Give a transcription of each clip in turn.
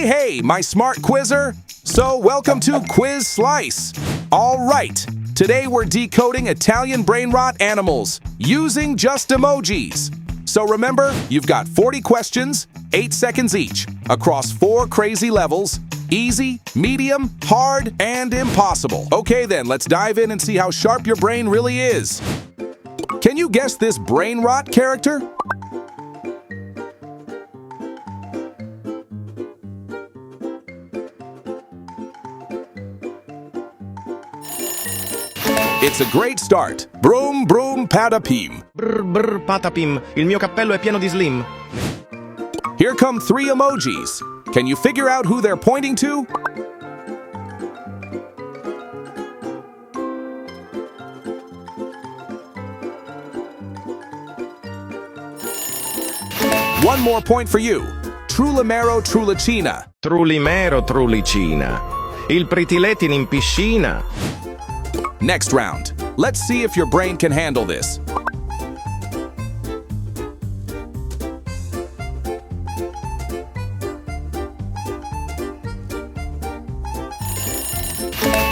Hey, my smart quizzer! So, welcome to Quiz Slice. All right, today we're decoding Italian brainrot animals using just emojis. So remember, you've got 40 questions, 8 seconds each, across 4 crazy levels: easy, medium, hard, and impossible. Okay then, let's dive in and see how sharp your brain really is. Can you guess this brainrot character? It's a great start. Broom, broom, patapim. Brr, brr, patapim. Il mio cappello è pieno di slim. Here come 3 emojis. Can you figure out who they're pointing to? One more point for you. Tralalero, Trulicina. Trulimero, trulicina. Il pritiletin in piscina. Next round. Let's see if your brain can handle this.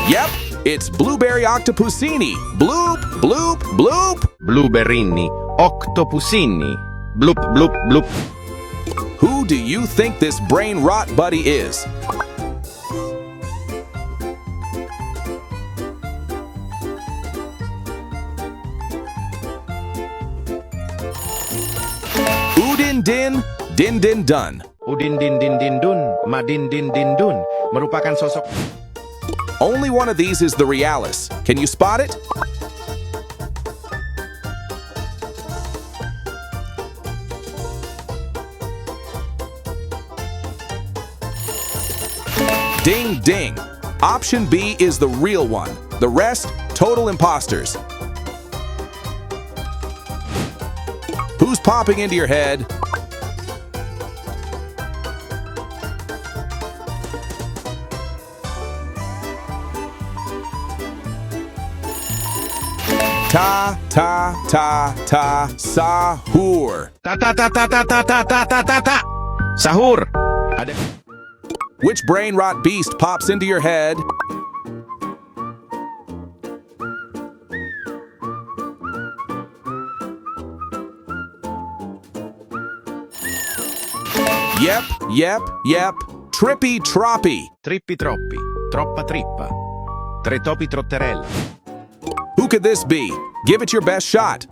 Yep, it's Blueberry Octopuccini. Bloop, bloop, bloop. Blueberrini, octopusini. Bloop, bloop, bloop. Who do you think this brain rot buddy is? Udin din, din din dun. Udin din din din dun, madin din din dun. Merupakan sosok. Only one of these is the realis. Can you spot it? Ding ding. Option B is the real one. The rest, total imposters. Who's popping into your head? Ta, ta, ta, ta, sahur. Ta ta ta ta ta ta ta ta ta ta ta. Sahur. Which brain rot beast pops into your head? Yep. Trippy troppy. Trippi troppi. Troppa trippa. Tre topi trotterella. Who could this be? Give it your best shot.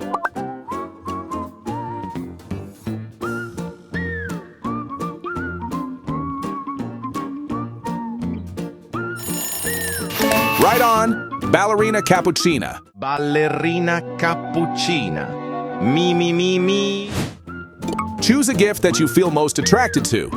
Right on. Ballerina Cappuccina. Ballerina Cappuccina. Mi. Choose a gift that you feel most attracted to.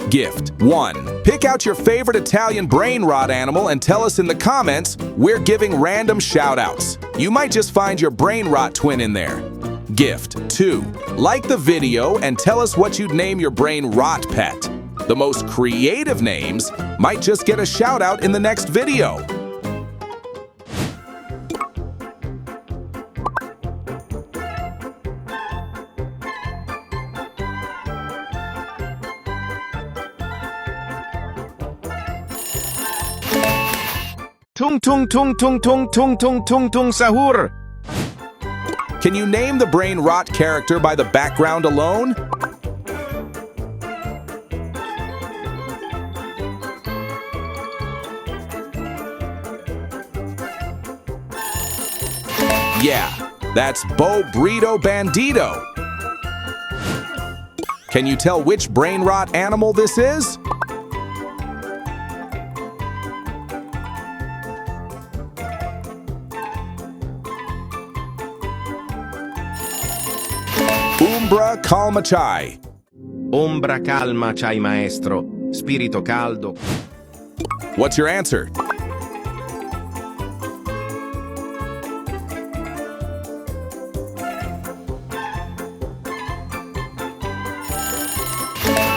Gift 1. Pick out your favorite Italian brainrot animal and tell us in the comments. We're giving random shout-outs. You might just find your brainrot twin in there. Gift 2. Like the video and tell us what you'd name your brainrot pet. The most creative names might just get a shout-out in the next video. Tung tung tung tung tung tung tung tung tung sahur. Can you name the brain rot character by the background alone? Yeah, that's Bombardino Bandito. Can you tell which brain rot animal this is? Umbra calma chai. Ombra calma c'hai maestro. Spirito caldo. What's your answer?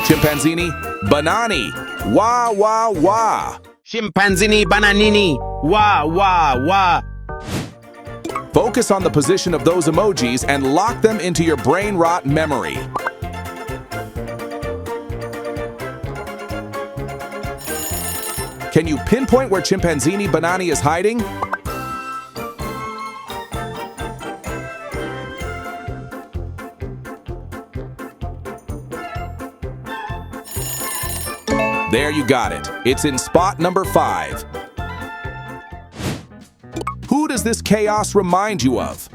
Chimpanzini, banani, wah, wah, wah. Scimpanzini bananini. Wah, wah, wah. Focus on the position of those emojis and lock them into your brain rot memory. Can you pinpoint where Chimpanzini Banani is hiding? There, you got it. It's in spot number 5. Who does this chaos remind you of?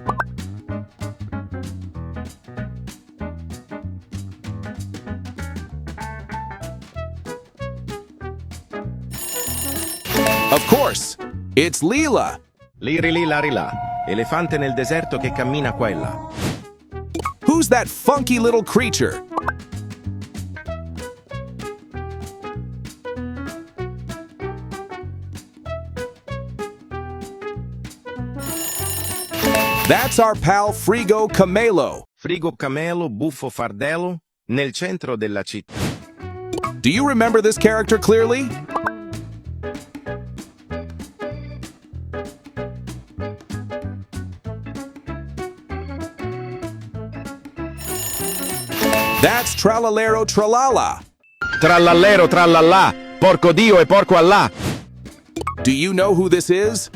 Of course, it's Leela. Liri lari la, elefante nel deserto che cammina qua e là. Who's that funky little creature? That's our pal Frigo Camelo. Frigo camelo, buffo fardello, nel centro della città. Do you remember this character clearly? That's Tralalero Tralala. Tralalero tralala, porco Dio e porco Allah. Do you know who this is?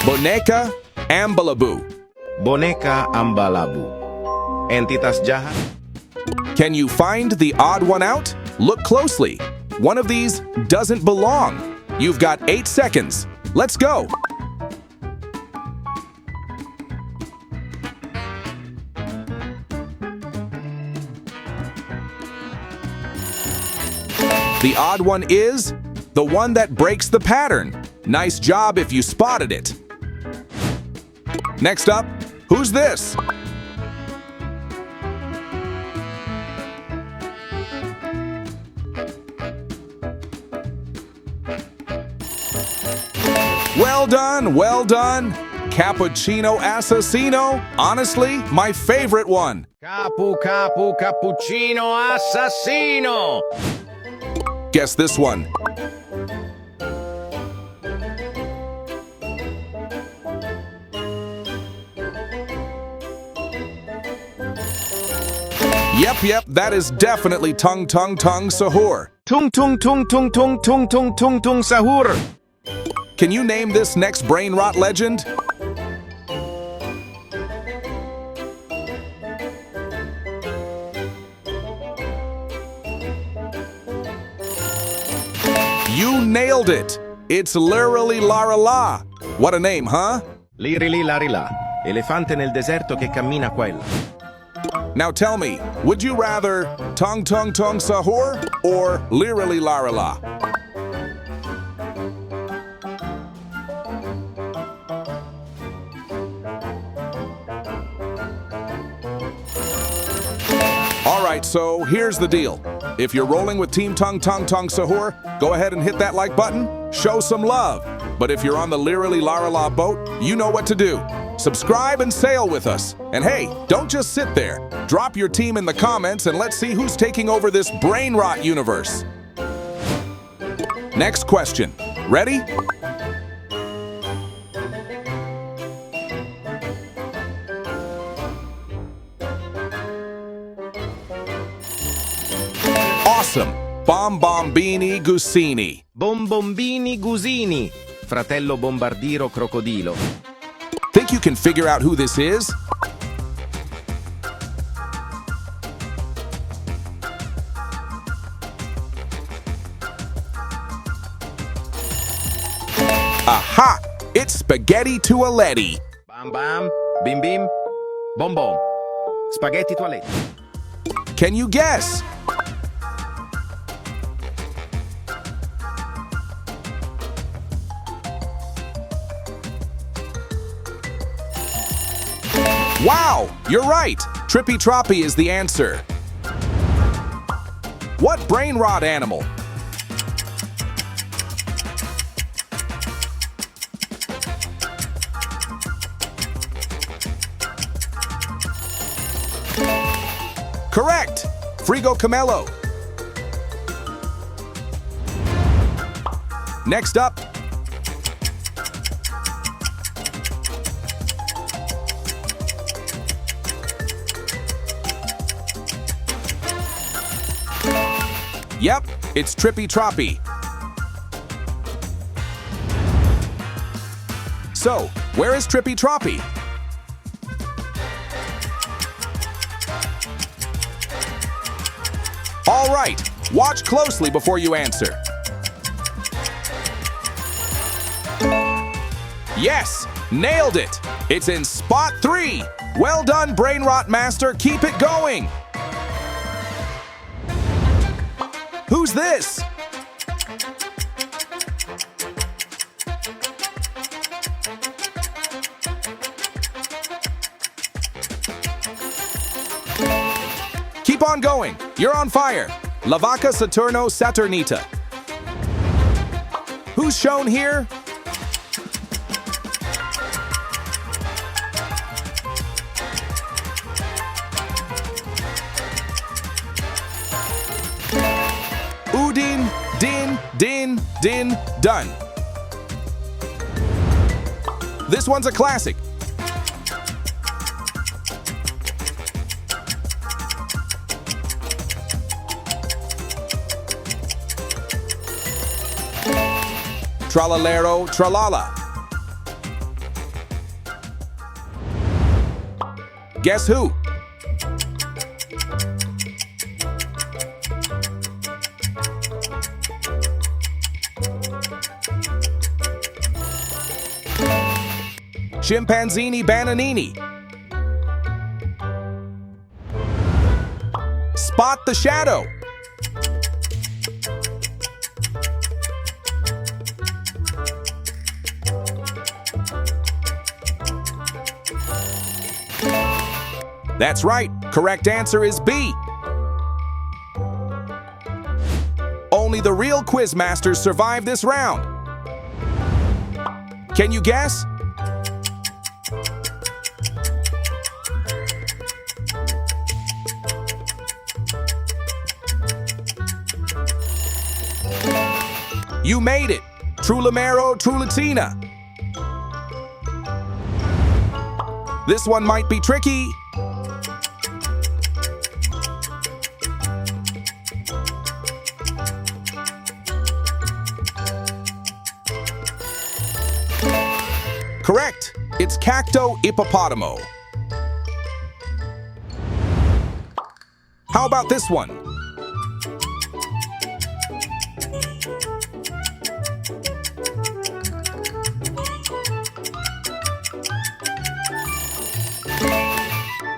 Boneca Ambalaboo. Boneca ambalabu. Entitas jahat. Can you find the odd one out? Look closely. One of these doesn't belong. You've got 8 seconds. Let's go. The odd one is the one that breaks the pattern. Nice job if you spotted it. Next up, who's this? Well done, well done. Cappuccino Assassino, honestly, my favorite one. Cappuccino assassino. Guess this one. Yep, that is definitely Tung Sahur. Tung sahur. Can you name this next brain rot legend? You nailed it! It's literally Lara La. What a name, huh? Liri lari la, elefante nel deserto che cammina qua e là. Now tell me, would you rather Tung Sahur or literally Lara La? Alright, so here's the deal. If you're rolling with Team Tung Sahur, go ahead and hit that like button, show some love. But if you're on the literally Lara La boat, you know what to do. Subscribe and sail with us. And hey, don't just sit there. Drop your team in the comments and let's see who's taking over this brain rot universe. Next question. Ready? Awesome! Bombardino Crocodilo. Bombini gusini, fratello Bombardino Crocodilo. Think you can figure out who this is? Aha! It's Spaghetti Toaletti. Bam bam, bim bim, bom bom. Spaghetti toaletti. Can you guess? Wow, you're right. Trippy Troppy is the answer. What brain rot animal? Correct. Frigo Camelo. Next up, yep, it's Trippy Troppy. So, where is Trippy Troppy? All right, watch closely before you answer. Yes, nailed it. It's in spot 3. Well done, Brainrot Master. Keep it going. Who's this? Keep on going. You're on fire. La Vaca Saturno Saturnita. Who's shown here? Udin, din, done. This one's a classic. Tralalero, tralala. Guess who? Chimpanzini Bananini. Spot the shadow. That's right. Correct answer is B. Only the real quiz masters survive this round. Can you guess? You made it. Tralalero, Trulatina. This one might be tricky. Correct. It's Cacto Hippopotamo. How about this one?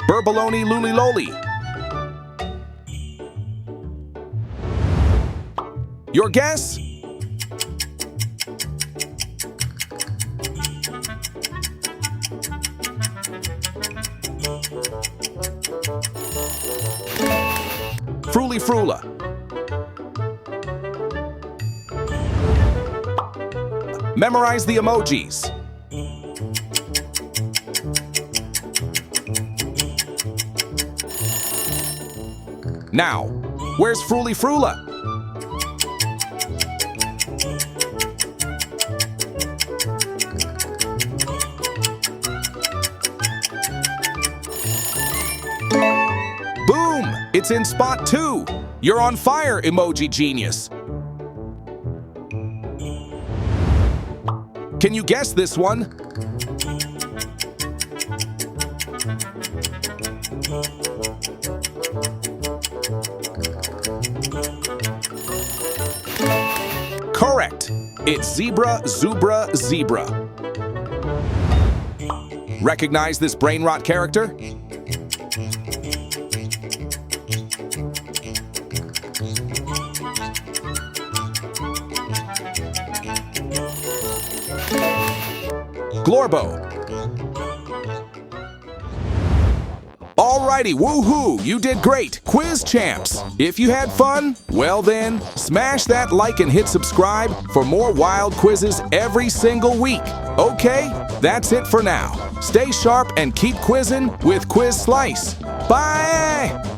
Burbaloni Luliloli. Your guess? Fruly Frula. Memorize the emojis. Now, where's Fruly Frula? Boom! It's in spot 2. You're on fire, emoji genius. Can you guess this one? Correct. It's Zebra, Zubra, Zebra. Recognize this brainrot character? Glorbo. Alrighty, woohoo! You did great, quiz champs! If you had fun, well then, smash that like and hit subscribe for more wild quizzes every single week. Okay, that's it for now. Stay sharp and keep quizzing with Quiz Slice. Bye!